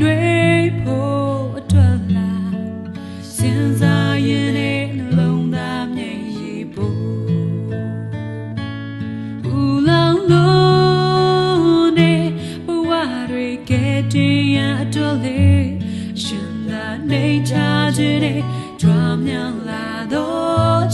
တွေဖို့အတွက်လားစဉ်းစားရင်လည်းနှလုံးသားမြိတ်ရီဖို့ဦးလောင်လို့နေဘဝတွေကတင်ရအတွက်လေရှင်သာနေချခြင်းနဲ့ကြွားမြောက်လာတော့